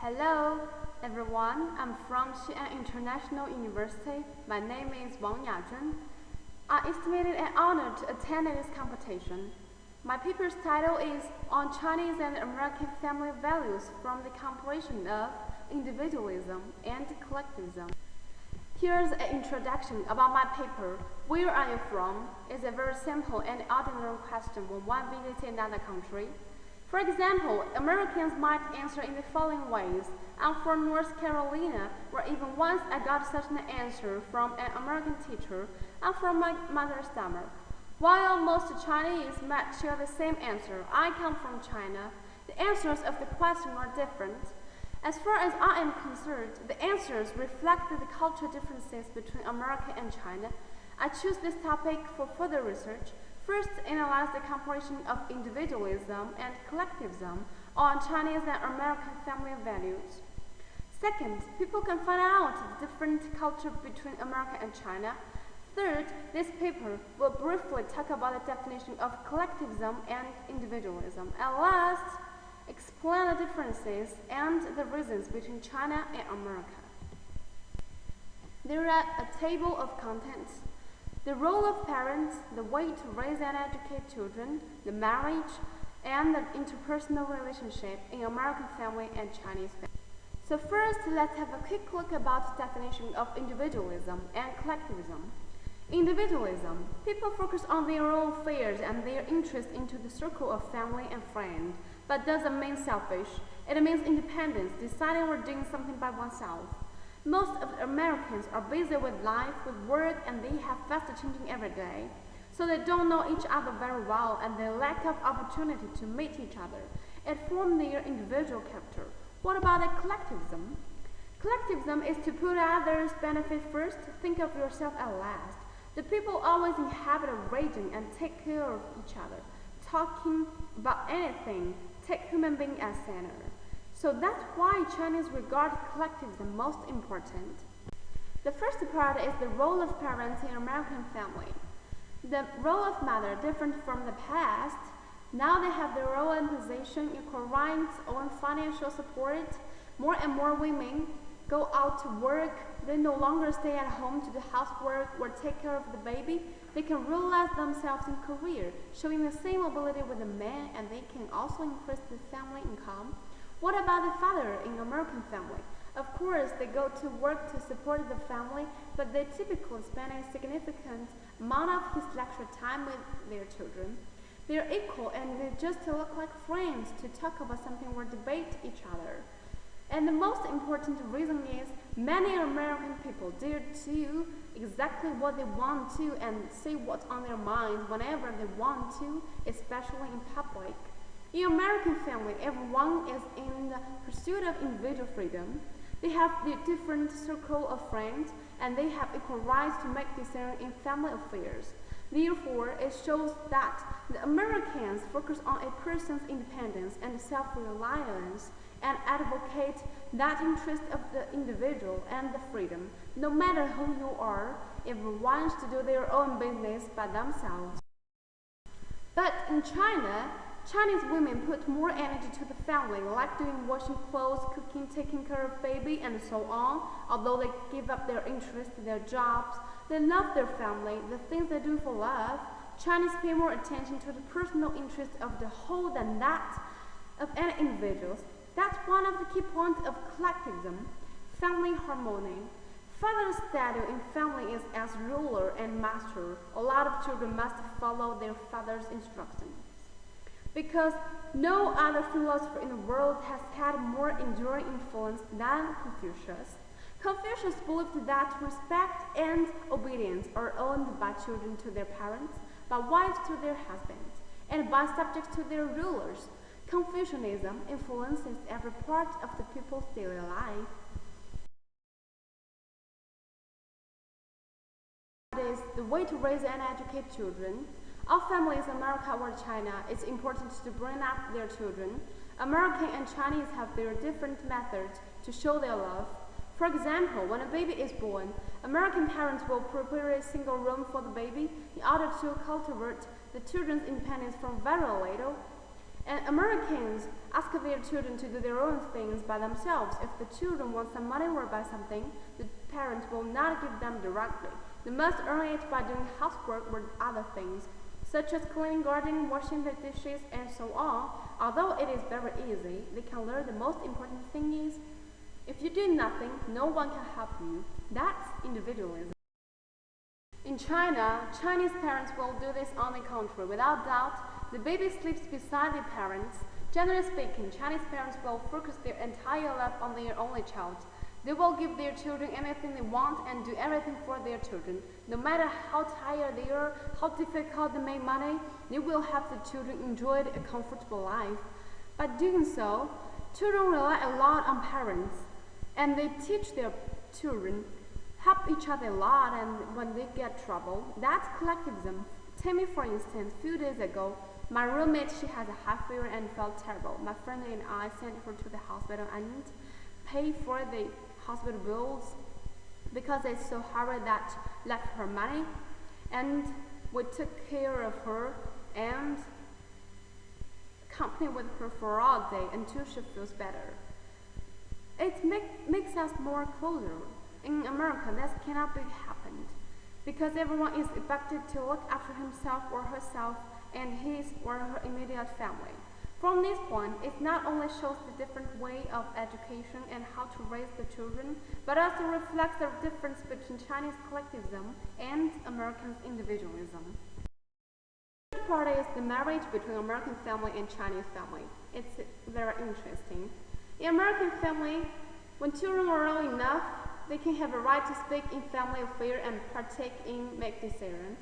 Hello, everyone. I'm from Xi'an International University. My name is Wang Yazhen. I estimated an honor to attend this competition. My paper's title is On Chinese and American Family Values from the Compilation of Individualism and Collectivism. Here's an introduction about my paper. Where are you from? Is a very simple and ordinary question when one visits another country. For example, Americans might answer in the following ways. I'm from North Carolina, where even once I got such an answer from an American teacher. I'm from my mother's stomach. While most Chinese might share the same answer, I come from China. The answers of the question are different. As far as I am concerned, the answers reflect the cultural differences between America and China. I choose this topic for further research. First, analyze the comparison of individualism and collectivism on Chinese and American family values. Second, people can find out the different culture between America and China. Third, this paper will briefly talk about the definition of collectivism and individualism. And last, explain the differences and the reasons between China and America. There are a table of contents. The role of parents, the way to raise and educate children, the marriage, and the interpersonal relationship in American family and Chinese family. So first, let's have a quick look about the definition of individualism and collectivism. Individualism. People focus on their own affairs and their interest into the circle of family and friends, but doesn't mean selfish. It means independence, deciding or doing something by oneself. Most of the Americans are busy with life, with work, and they have fast changing every day. So they don't know each other very well, and they lack of opportunity to meet each other and form their individual character. What about the collectivism? Collectivism is to put others' benefit first, think of yourself at last. The people always inhabit a region and take care of each other, talking about anything, take human being as center. So that's why Chinese regard collectivism most important. The first part is the role of parents in American family. The role of mother different from the past. Now they have their own position, equal rights, own financial support. More and more women go out to work. They no longer stay at home to do housework or take care of the baby. They can realize themselves in career, showing the same ability with the men, and they can also increase the family income. What about the father in American family? Of course, they go to work to support the family, but they typically spend a significant amount of his lecture time with their children. They are equal and they just look like friends to talk about something or debate each other. And the most important reason is many American people dare to exactly what they want to and say what's on their minds whenever they want to, especially in public. In American family, everyone is in the pursuit of individual freedom. They have the different circle of friends and they have equal rights to make decisions in family affairs. Therefore, it shows that the Americans focus on a person's independence and self-reliance and advocate that interest of the individual and the freedom. No matter who you are, everyone should do their own business by themselves. But in China, Chinese women put more energy to the family, like doing washing clothes, cooking, taking care of baby, and so on. Although they give up their interest, their jobs, they love their family, the things they do for love. Chinese pay more attention to the personal interest of the whole than that of any individuals. That's one of the key points of collectivism, family harmony. Father's status in family is as ruler and master. A lot of children must follow their father's instructions. Because no other philosopher in the world has had more enduring influence than Confucius. Confucius believed that respect and obedience are owned by children to their parents, by wives to their husbands, and by subjects to their rulers. Confucianism influences every part of the people's daily life. It is the way to raise and educate children. All families in America or China, it's important to bring up their children. American and Chinese have their different methods to show their love. For example, when a baby is born, American parents will prepare a single room for the baby in order to cultivate the children's independence from very little. And Americans ask their children to do their own things by themselves. If the children want some money or buy something, the parents will not give them directly. They must earn it by doing housework or other things, such as cleaning, gardening, washing the dishes, and so on. Although it is very easy, they can learn the most important thing is, if you do nothing, no one can help you. That's individualism. In China, Chinese parents will do this on the contrary. Without doubt, the baby sleeps beside the parents. Generally speaking, Chinese parents will focus their entire life on their only child. They will give their children anything they want and do everything for their children. No matter how tired they are, how difficult they make money, they will have the children enjoy a comfortable life. By doing so, children rely a lot on parents, and they teach their children, help each other a lot, and when they get trouble, that's collectivism. Take me for instance, a few days ago, my roommate, she has a high fever and felt terrible. My friend and I sent her to the hospital and paid for the hospital bills because it's so hard that left her money, and we took care of her and accompanied with her for all day until she feels better. It makes us more closer. In America, that cannot be happened because everyone is expected to look after himself or herself and his or her immediate family. From this point, it not only shows the different way of education and how to raise the children, but also reflects the difference between Chinese collectivism and American individualism. The third part is the marriage between American family and Chinese family. It's very interesting. In American family, when children are old enough, they can have a right to speak in family affairs and partake in make decisions,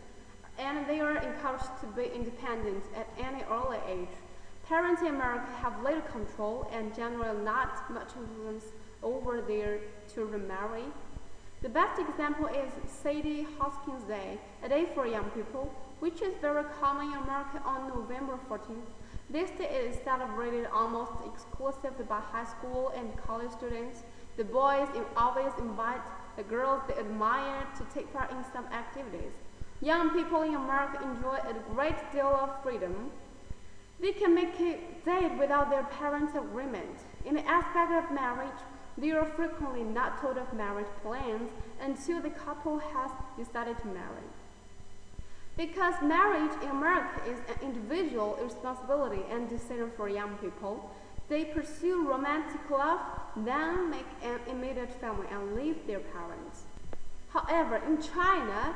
and they are encouraged to be independent at any early age. Parents in America have little control and generally not much influence over their children marry. The best example is Sadie Hoskins Day, a day for young people, which is very common in America on November 14th. This day is celebrated almost exclusively by high school and college students. The boys always invite the girls they admire to take part in some activities. Young people in America enjoy a great deal of freedom. They can make a date without their parents' agreement. In the aspect of marriage, they are frequently not told of marriage plans until the couple has decided to marry. Because marriage in America is an individual responsibility and decision for young people, they pursue romantic love, then make an immediate family and leave their parents. However, in China,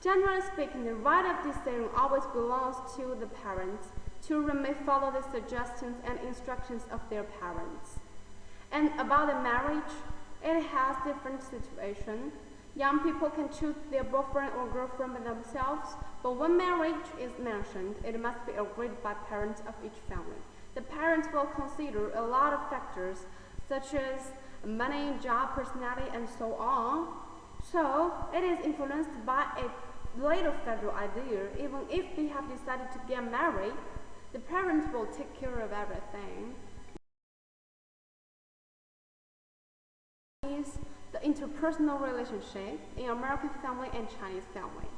generally speaking, the right of decision always belongs to the parents. Children may follow the suggestions and instructions of their parents. And about the marriage, it has different situations. Young people can choose their boyfriend or girlfriend by themselves, but when marriage is mentioned, it must be agreed by parents of each family. The parents will consider a lot of factors, such as money, job, personality, and so on. So, it is influenced by a later federal idea. Even if they have decided to get married, the parents will take care of everything. Is the interpersonal relationship in American family and Chinese family.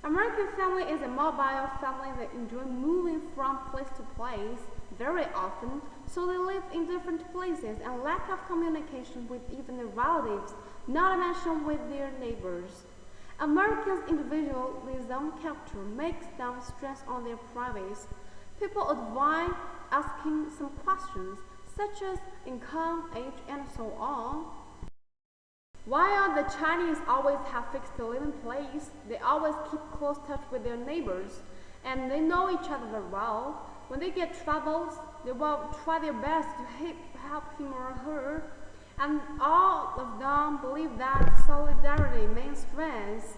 American family is a mobile family that enjoy moving from place to place very often, so they live in different places and lack of communication with even their relatives, not to mention with their neighbors. Americans' individualism character makes them stress on their privacy. People avoid asking some questions, such as income, age, and so on. While the Chinese always have fixed living place, they always keep close touch with their neighbors, and they know each other very well. When they get troubles, they will try their best to help him or her, and all of them believe that solidarity means strength.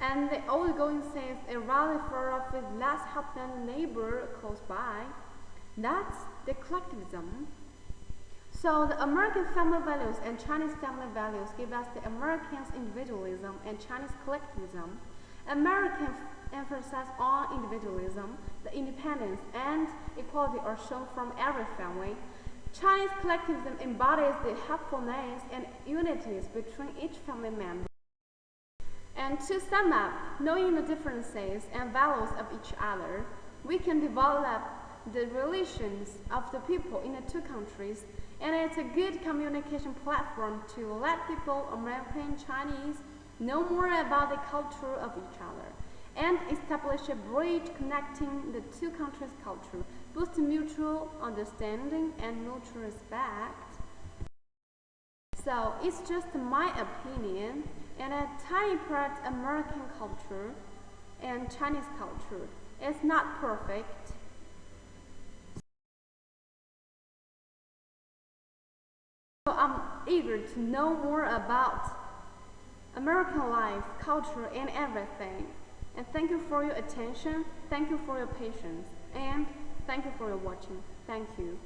And the old going says a rally far off is less help than a neighbor close by. That's the collectivism. So the American family values and Chinese family values give us the Americans' individualism and Chinese collectivism. American emphasis on individualism, the independence and equality are shown from every family. Chinese collectivism embodies the helpfulness and unities between each family member. And to sum up, knowing the differences and values of each other, we can develop the relations of the people in the two countries, and it's a good communication platform to let people, American Chinese, know more about the culture of each other and establish a bridge connecting the two countries' culture, boost mutual understanding and mutual respect. So it's just my opinion, and a tiny part American culture and Chinese culture is not perfect. So I'm eager to know more about American life, culture, and everything. And thank you for your attention, thank you for your patience, and thank you for your watching. Thank you.